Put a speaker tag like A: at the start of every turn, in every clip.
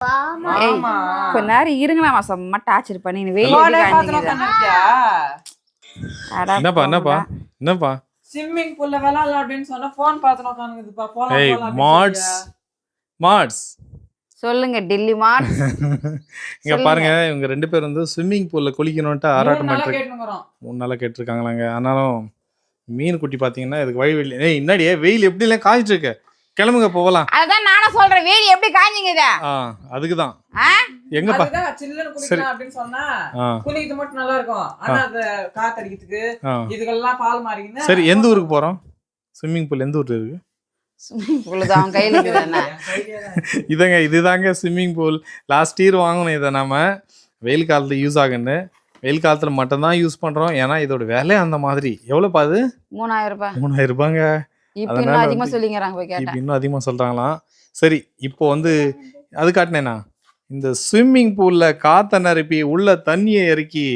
A: கொஞ்ச நேரம் இருங்களாமா செம்ம டார்ச்சர் பண்ணி வெயில்
B: என்னப்பா
C: ஸ்விம்மிங் பூல்ல விளையாடலாம் அப்படின்னு சொன்னா போன் பார்த்து உட்காந்துக்குதுப்பா.
B: மாட்ஸ்
A: சொல்லுங்க டெல்லி மாட்ஸ்.
B: இங்க பாருங்க இவங்க 2 பேர் வந்து ஸ்விம்மிங் பூல்ல குளிக்கணும்ட்டு ஆராட்டம் பண்ணிட்டு 3 நாளா கேட்டிருக்காங்களாங்க. ஆனாலும் மீன் குட்டி பாத்தீங்கன்னா இதுக்கு வழி என்னடியே வெயில் எப்படி எல்லாம் காய்ச்சிட்டு இருக்கு, கிளம்புங்க போகலாம்.
A: அதான் நானும் சொல்றேன் வெயில் எப்படி காய்ஞ்சிங்க.
B: அதுக்குதான்
C: எங்கப்பா சில்லுன்னு குளிக்கலாம் அப்படின்னு சொன்னா குளிக்கிறது மட்டும் நல்லா இருக்கும். ஆனா அது காத்தடிக்கிறதுக்கு இதுக்கெல்லாம் பால் மாறிக்கின்னு.
B: சரி எந்த ஊருக்கு போறோம்? ஸ்விம்மிங் பூல் எந்த ஊர்ல இருக்கு?
A: ஸ்விம்மிங் பூல் தான் அவன் கையில இருக்குதுன்னா
B: இதுதாங்க ஸ்விம்மிங் பூல். லாஸ்ட் இயர் வாங்கணும் இதை நம்ம வெயில் காலத்துல யூஸ் ஆகுன்னு. வெயில் காலத்துல மட்டும்தான் யூஸ் பண்றோம். ஏன்னா இதோட விலை அந்த மாதிரி. எவ்வளவுப்பா அது?
A: 3000 ரூபாய்.
B: 3000 ரூபாங்க.
A: இன்னும் அதிகமா சொல்லிங்கிறாங்க போய் கேட்டா.
B: இன்னும் அதிகமா சொல்றாங்களாம். சரி இப்போ வந்து அது காட்டினேனா இந்த ஸ்விம்மிங் பூல்ல காத்த நிரப்பி உள்ள தண்ணியை இறக்கி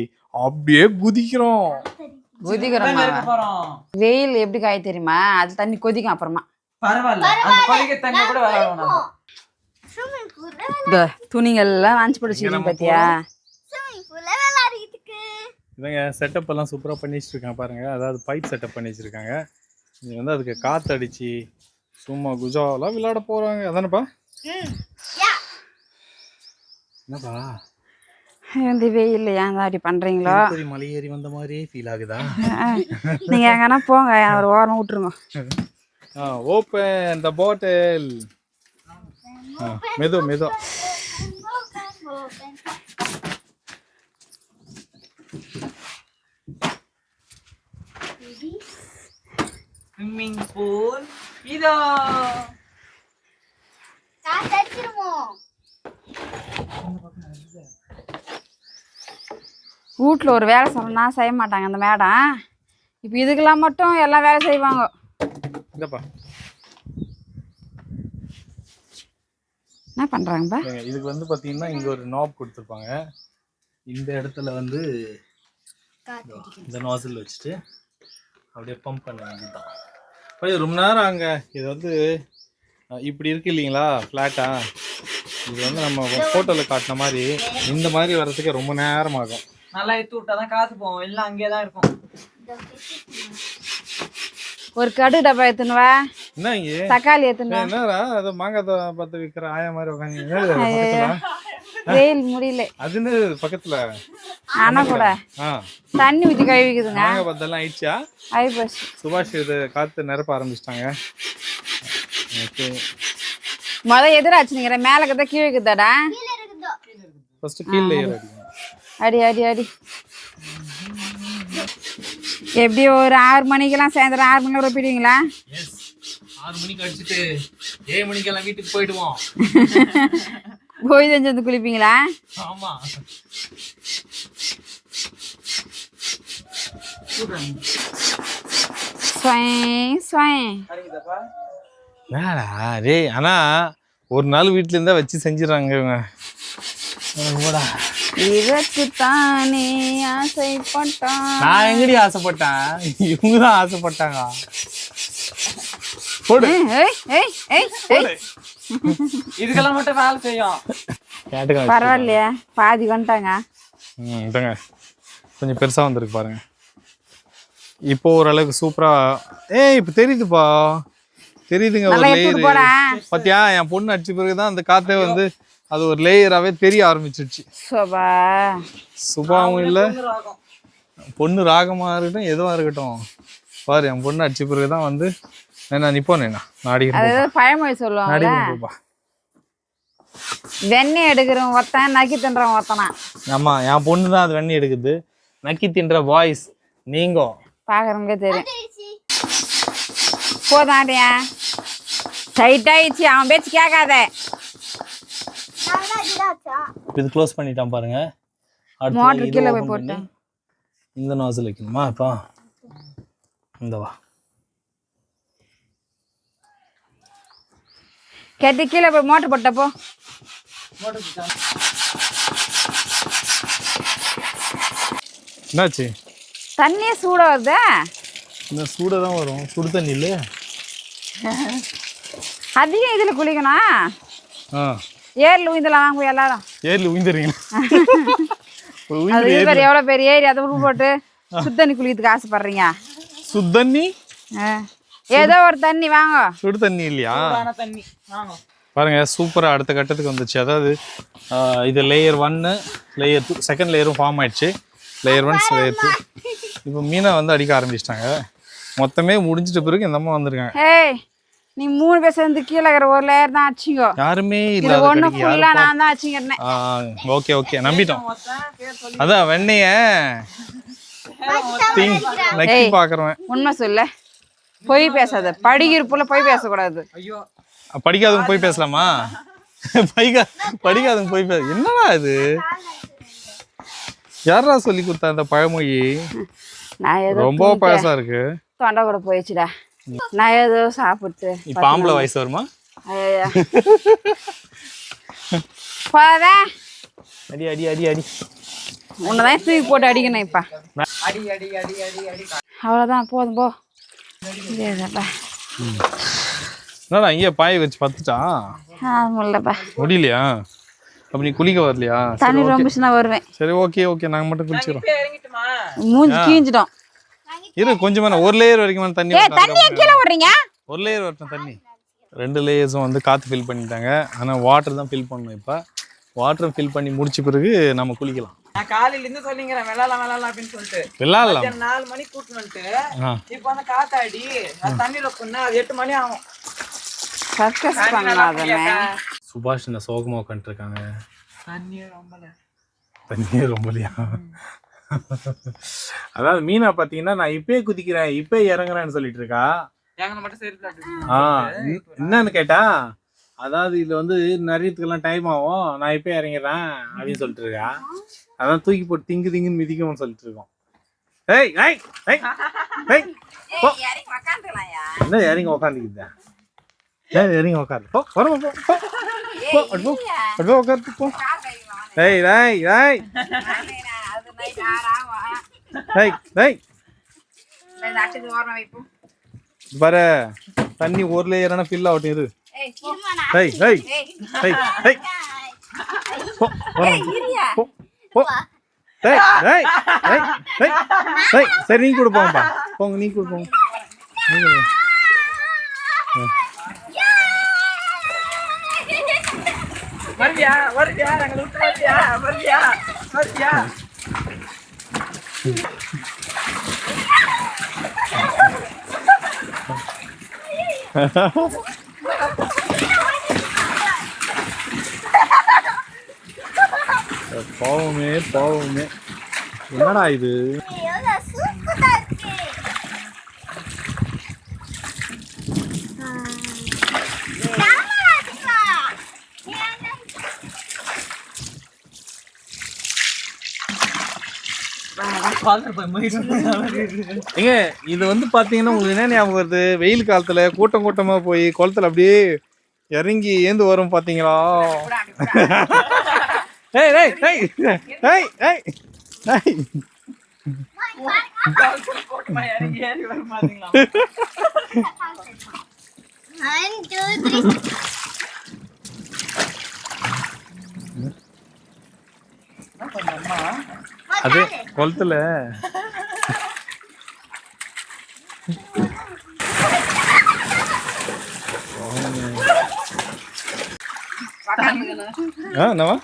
B: அப்படியே குதிக்கிறோம்.
A: வெயில் எப்படி காய தெரியுமா? அது தண்ணி கொதிக்கும். அப்புறமா
C: பரவாயில்ல அந்த கொதிக்க தண்ணி கூட விளையாடணும்.
A: துணிகள்லாம் வாங்கி பிடிச்சிருக்கீங்க பாத்தியா?
B: இவங்க செட்டப் எல்லாம் சூப்பரா பண்ணி வச்சிருக்காங்க பாருங்க. அதாவது பைப் செட்டப் பண்ணி வச்சிருக்காங்க. நீங்க வந்து அதுக்கு காத்தடிச்சு சும்மா குஜாவெல்லாம் விளையாட போறாங்க. அதானப்பா? என்னப்பா
A: இந்த வெயில் ஏன் அப்படி பண்றீங்களோ?
B: மலை ஏறி வந்த மாதிரி ஃபீல் ஆகுதா?
A: நீங்க எங்கன்னா போங்க, ஒரு ஓரம் விட்டுருங்க.
B: ஓப்பன் த பாட்டில். மெது மெது.
C: ஸ்விம்மிங் பூல் இதோ.
A: வீட்டுல ஒரு வேலை சொன்னா செய்ய மாட்டாங்க அந்த மேடம். இப்ப இதுக்கெல்லாம் மட்டும் எல்லாம் வேலை செய்வாங்க. என்ன பண்றாங்க
B: இதுக்கு வந்து பாத்தீங்கன்னா இங்க ஒரு நாப் கொடுத்துருப்பாங்க. இந்த இடத்துல வந்து இந்த நாசில் வச்சுட்டு அப்படியே பம்ப் பண்ண வேண்டியதுதான். ரொம்ப நேரம் அங்க இது வந்து இப்படி இருக்கு இல்லைங்களா ஃப்ளாட்டா. இது வந்து நம்ம போட்டோல காட்டின மாதிரி இந்த மாதிரி வர்றதுக்கு ரொம்ப நேரம் ஆகும்.
C: நல்லா எடுத்து விட்டாதான் காத்து போவோம், இல்லை அங்கேதான் இருக்கும்.
A: ஒரு கடு டப்பா எடுத்துனுவா.
B: என்ன இங்க
A: தக்காளி எடுத்துனுவா.
B: என்னடா அது மாங்காய் பத்து விற்கிற ஆயா மாதிரி உட்காந்து
A: வெயில் முடியல.
B: அது பக்கத்துல
A: ஆனா கூட தண்ணி ஊற்றி கழுவிக்குதுங்க.
B: மாங்காய் பத்தெல்லாம் ஆயிடுச்சா?
A: ஆயிப்போச்சு.
B: சுபாஷ் இது காத்து நிரப்ப ஆரம்பிச்சிட்டாங்க.
A: எதிராச்சுங்கிற மேலக்கதான் கீழே இருக்குதாடா.
B: ஃபர்ஸ்ட் கீழே
A: அடி அடி அடி. எப்படி ஒரு 6 மணிக்கெல்லாம் சாயந்தரம் 6 மணிக்கு ரொப்பிடுவீங்களா?
B: 6 மணிக்கு அடிச்சுட்டு 7 மணிக்கெல்லாம் வீட்டுக்கு போயிடுவோம்.
A: போய் செஞ்சு வந்து குளிப்பீங்களா?
B: ஆமா. ஆனா ஒரு நாள் வீட்டுல இருந்தா வச்சு செஞ்சிடறாங்க இவங்க.
A: இதற்குத்தானே ஆசைப்பட்டான்.
B: நான் எங்கடி ஆசைப்பட்டேன், இவங்கதான் ஆசைப்பட்டாங்க.
C: இதுக்கெல்லாம் மட்டும் வேலை செய்யும்.
A: பரவாயில்லையா, பாதி வந்துட்டாங்க.
B: கொஞ்சம் பெருசா வந்திருக்கு பாருங்க. இப்போ ஓரளவுக்கு சூப்பரா. இப்ப தெரியுதுப்பா, தெரியுதுங்க. ஒரு லேயர் பாத்தியா? என் பொண்ணு அடிச்ச பிறகுதான் அந்த காத்தே வந்து அது ஒரு லேயராகவே தெரிய ஆரம்பிச்சிடுச்சு. சுபாவும் இல்லை, பொண்ணு ராகமா இருக்கட்டும் எதுவாக இருக்கட்டும். பாரு என் பொண்ணு அடிச்ச பிறகுதான் வந்து நான் நிப்போனேண்ணா நாடிக்கிறேன்.
A: பழமொழி சொல்லுவாங்க, வெண்ணெய் எடுக்கிறவன் ஒருத்தன் நக்கி தின்றவன் ஒருத்தனா.
B: ஆமா, என் பொண்ணு தான் அது வெண்ணெய் எடுக்குது. நக்கி தின்ற பாய்ஸ் நீங்க
A: பாக்குறவங்க தெரியும். போதாண்டியா டைட் ஆயிடுச்சு, அவன் பேச்சு கேட்காத.
B: இது க்ளோஸ் பண்ணிட்டான் பாருங்க.
A: மோட்டர் கீழே போய் போட்டேன்.
B: இந்த நாசில் வைக்கணுமா? அப்பா இந்த வா
A: கேட்டு கீழே போய் மோட்டர் போட்டப்போ
B: என்னாச்சு?
A: தண்ணியே சூடா வருதா?
B: இந்த சூடாக தான் வரும், சுடு தண்ணி இல்லை.
A: அதிகம் இதில் குளிக்கணும். ஏரியில் உயிந்தலாம் வாங்க போய் எல்லாரும்.
B: ஏரியில் உயிந்துறீங்களா?
A: அது பேர் எவ்வளோ பெரிய ஏரி, அதை உப்பு போட்டு சுத்தண்ணி குளிக்கிறதுக்கு ஆசைப்படுறீங்க.
B: சுத்தண்ணி
A: ஏதோ ஒரு தண்ணி வாங்க. சுடு
B: தண்ணி இல்லையா?
C: தண்ணி வாங்க
B: பாருங்க, சூப்பராக அடுத்த கட்டத்துக்கு வந்துச்சு. அதாவது இது லேயர் 1 லேயர் 2 செகண்ட் லேயரும் ஃபார்ம் ஆயிடுச்சு. லேயர் 1 லேயர் 2 இப்போ மீனை வந்து அடிக்க ஆரம்பிச்சிட்டாங்க. மொத்தமே முடிஞ்சிட்ட பிறகு இந்த அம்மா வந்திருக்காங்க.
A: ஏய் நீ 3 பேர் சேர்ந்து கீழே இருக்கிற ஒரு லேயர் தான் ஆச்சுங்க.
B: யாருமே
A: இல்லை ஒன்று ஃபுல்லாக நான் தான் ஆச்சுங்கிறேன்.
B: Okay okay நம்பிட்டோம். அதான் வெண்ணைய நக்கி பார்க்குறேன்.
A: உண்மை சொல்ல, பொய் பேசாத. படிக்கிறப்புல பொய் பேசக்கூடாது.
C: ஐயோ
B: படிக்காதவங்க போய் பேசலாமா? படிக்காதவங்க போய் பேச என்னடா இது? யாரா சொல்லி கொடுத்தா இந்த பழமொழி?
A: நான் ஏதோ
B: ரொம்ப பழசா இருக்கு.
A: தொண்டை கூட போயிடுச்சுடா. நான் ஏதோ சாப்பிட்டு.
B: இப்போ ஆம்பளை வயசு வருமா?
A: போதா
B: அடி அடி அடி அடி.
A: உன்னதான் தூக்கி போட்டு அடிக்கணும். இப்ப
C: அடி அடி அடி அடி அடி.
A: அவ்வளோதான், போதும் போ.
B: என்னடா இங்கே பாய வச்சு பத்துட்டான்?
A: முடியலப்பா.
B: முடியலையா? அப்ப நீ குளிக்க வரலையா?
A: தண்ணி ரொம்பச்சுன்னா வருவேன்.
B: சரி ஓகே ஓகே, நாங்கள் மட்டும் குளிச்சிக்கிறோம்.
A: மூஞ்சி கீஞ்சிட்டோம்.
B: இரு கொஞ்சமா ஒரு லேயர் வரைக்கும் தண்ணி.
A: தண்ணியை கீழே விடுறீங்க?
B: ஒரு லேயர் வரட்டும் தண்ணி. 2 லேயர்ஸும் வந்து காற்று ஃபில் பண்ணிட்டாங்க. ஆனால் வாட்டர் தான் ஃபில் பண்ணணும். இப்போ வாட்டர் ஃபில் பண்ணி முடிச்ச பிறகு நம்ம குளிக்கலாம்.
C: நான் காலையில இருந்து சொல்லிங்கிறேன் விளாடலாம் அப்படின்னு சொல்லிட்டு.
B: விளாடலாம்
C: 4 மணிக்கு கூட்டு வந்துட்டு இப்போ வந்து காத்தாடி தண்ணியில பொண்ணு அது 8 மணி ஆகும்.
A: சர்க்கஸ் பண்ணாதே.
B: சுபாஷ் இந்த சோகமா உட்காந்துருக்காங்க.
C: தண்ணியே
B: ரொம்பலையா? அதாவது மீனா பாத்தீங்கன்னா நான் இப்பயே குதிக்கிறேன் இப்பயே இறங்குறேன்னு சொல்லிட்டு இருக்கா. என்னன்னு கேட்டா, அதாவது இதுல வந்து நிறையத்துக்கெல்லாம் டைம் ஆகும், நான் இப்பயே இறங்கிறேன் அப்படின்னு சொல்லிட்டு இருக்கா. அதான் தூக்கி போட்டு திங்கு திங்குன்னு மிதிக்கும்னு சொல்லிட்டு இருக்கோம். என்ன இறங்கி உக்காந்துக்கிட்ட? இறங்கி உக்காரு. போ வரமா போ போ உட்காரு போ. ஏய் டேய் டேய் டேய் டேய் பாரு, தண்ணி ஒரு லேயரான ஃபில் ஆகட்டும். இரு. டேய் டேய் டேய் டேய் போ போ போ. டேய் டேய் டேய் டேய் டேய் சரி நீ கூட போங்கப்பா. போங்க நீ கூட போங்க.
C: வருவியா வருவியா நாங்கள் விட்டு வருவியா வருவியா வருவியா?
B: பாவமே பாவமே, என்னடா இது? ஏங்க இது வந்து பாத்தீங்கன்னா உங்களுக்கு என்ன ஞாபகம் வருது? வெயில் காலத்துல கூட்டம் கூட்டமா போய் குளத்துல அப்படியே இறங்கி ஏந்து வரும் பாத்தீங்களா? ஏய் ஏய் ஏய் ஏய் ஏய் ஏய் அது குளத்துல என்னவா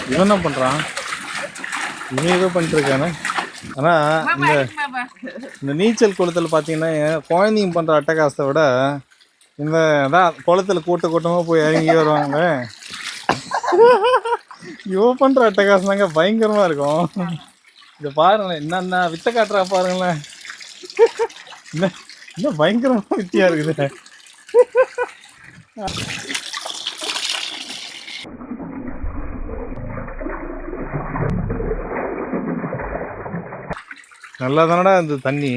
B: இவன் என்ன பண்றான்? இவன் ஏதோ பண்ணிட்டு இருக்கானே. ஆனா இந்த நீச்சல் குளத்துல பாத்தீங்கன்னா குழந்தைங்க பண்ற அட்டகாசத்தை விட இந்த அதான் குளத்துல கூட்டமா போய் இறங்கி வருவாங்க. இவ பண்ற அட்டகாசம் தாங்க பயங்கரமா இருக்கும். இத பாருங்களேன், என்னன்னா வித்த காட்டுறா பாருங்களேன். என்ன பயங்கரமா வித்தியா இருக்குது. நல்லா தானடா இந்த தண்ணி.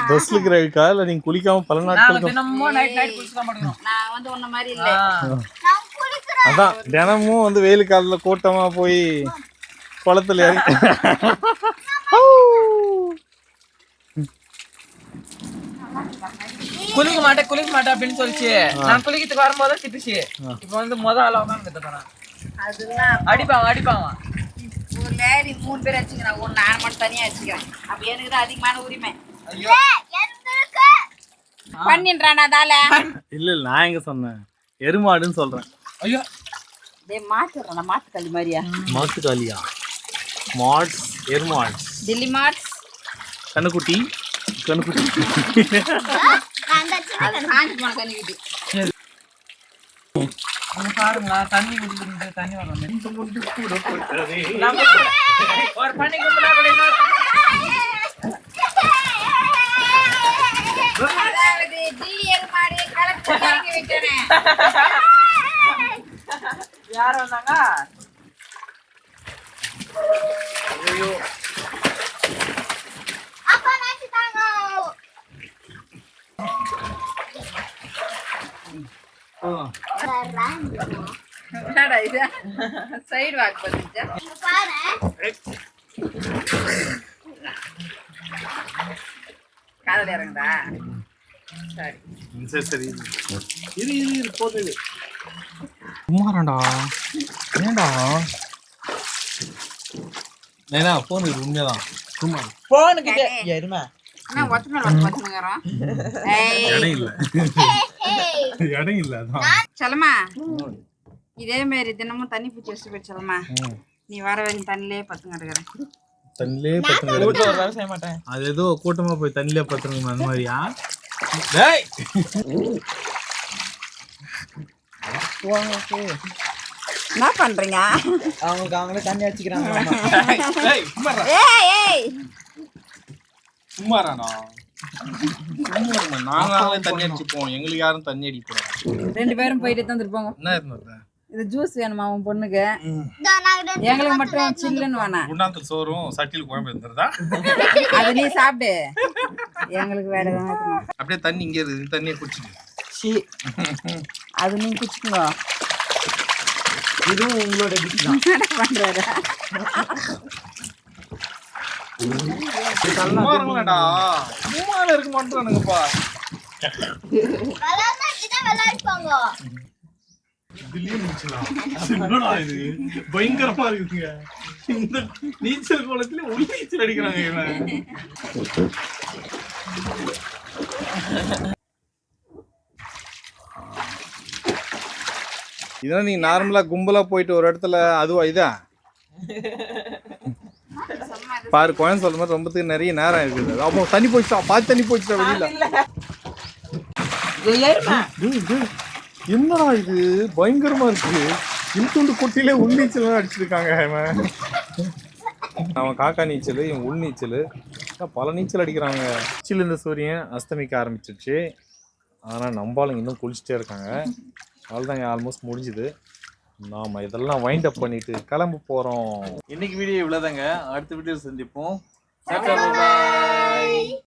B: ட்ரெஸ்ல இருக்கிற இல்ல நீங்க குளிக்காம பல நாட்களுக்கு அதான் தினமும் வந்து வெயில் காலத்துல கூட்டமா போய் குளத்துல இறங்கி
C: குளிக்க மாட்டேன் அப்படின்னு சொல்லிச்சு. நான் குளிக்கிறதுக்கு வரும்போது திட்டுச்சு. இப்ப வந்து ஆளா உட்காந்து அடிப்பாங்க.
A: ஊர்ல நீ 3 பேர் வச்சுக்கிறேன், நான் மட்டும் தனியா வச்சுக்கிறேன். அப்ப எனக்கு தான் அதிகமான உரிமை. பண்ணின்றான் அதால.
B: இல்ல நான் எங்க சொன்னேன், எருமாடுன்னு சொல்றேன்.
C: ஐயோ
A: டேய் மாத்துறேன், மாத்துக்காளி மாதிரியா?
B: மாட்டுக்காலியா? மாட்ஸ், எருமாட்ஸ்,
A: டில்லி மாட்ஸ்,
B: கண்ணுக்குட்டி.
A: அது காஞ்சி போன கண்ணுக்குட்டி.
C: பாருங்களா, தண்ணி குடிக்கிறது, தண்ணி வரணும். ஒரு பண்ணி கும்பிடா கூட யார் வந்தாங்க? ஐயோ
A: சைடு வாக் பண்ணிச்சா காதல இறங்குதா?
B: சரி இரு போகுது. சும்மாடா ஏண்டா நேனா போன் இது உண்மைதான். சும்மா
C: போனுக்கிட்டே எருமை
A: அண்ணா ஒத்த மேல வந்து பத்துங்கறோம்.
B: இடம் இல்ல அதான்.
A: செல்லம்மா இதே மாதிரி தினமும் தண்ணி பூச்சி வச்சுட்டு போய் செல்லம்மா, நீ வர வரைக்கும் தண்ணிலே பத்துங்க எடுக்கிறேன்.
B: தண்ணிலே பத்துங்க
C: வீட்டுல ஒரு வேலை செய்ய மாட்டேன்.
B: அது ஏதோ கூட்டமா போய் தண்ணிலே பத்துருங்க அந்த மாதிரியா? டேய்
A: என்ன பண்றீங்க?
C: அவங்களே தண்ணி வச்சுக்கிறாங்க.
B: ஏய் சும்மாடா.
A: ஏய்
B: சும்மாடா. நாங்களே தண்ணி அடிச்சுப்போம், எங்களுக்கு யாரும் தண்ணி அடிக்க கூடாது.
A: 2 பேரும் போயிட்டு தந்துருப்பாங்க.
B: என்ன இருந்தது?
A: இது ஜூஸ் வேணுமா உன் பொண்ணுக்கு? எங்களுக்கு மட்டும் சில்லுன்னு வேணாம்.
B: குண்டாந்தல் சோறும் சட்டியில் குழம்பு இருந்துருதா?
A: அது நீ சாப்பிடு, எங்களுக்கு வேற எதாவது.
B: அப்படியே தண்ணி இங்கே இருக்குது, தண்ணியை குடிச்சிட்டு
A: அது நீங்க குடிச்சுக்கோ.
C: இதுவும் உங்களோட
A: என்ன பண்றாரு?
B: சும்மாடா சும்மால இருக்க மாட்டானுங்கப்பா. இது பயங்கரமா இருக்குங்க. இந்த நீச்சல் குளத்துல உள் நீச்சல் அடிக்கிறாங்க இவன். இதெல்லாம் நீ நார்மலா கும்பலா போயிட்டு ஒரு இடத்துல அதுவா இதா பாரு, குழந்தை சொல்ற மாதிரி ரொம்ப நிறைய நேரம் இருக்குது. அப்போ தண்ணி போயிடுச்சா, பாதி தண்ணி போயிடுச்சா வெளியில. என்னடா இது பயங்கரமா இருக்கு. இன்துண்டு குட்டிலே உள் நீச்சல் அடிச்சிருக்காங்க. அவன் காக்கா நீச்சல், இவன் உள் நீச்சல், பல நீச்சல் அடிக்கிறாங்க. உச்சில இருந்த சூரியன் அஸ்தமிக்க ஆரம்பிச்சிருச்சு. ஆனால் நம்பாளுங்க இன்னும் குளிச்சுட்டே இருக்காங்க. அவ்வளோதாங்க, ஆல்மோஸ்ட் முடிஞ்சுது. நாம் இதெல்லாம் வைண்ட் அப் பண்ணிட்டு கிளம்ப போகிறோம். இன்னைக்கு வீடியோ இவ்வளோதாங்க. அடுத்த வீடியோ சந்திப்போம்.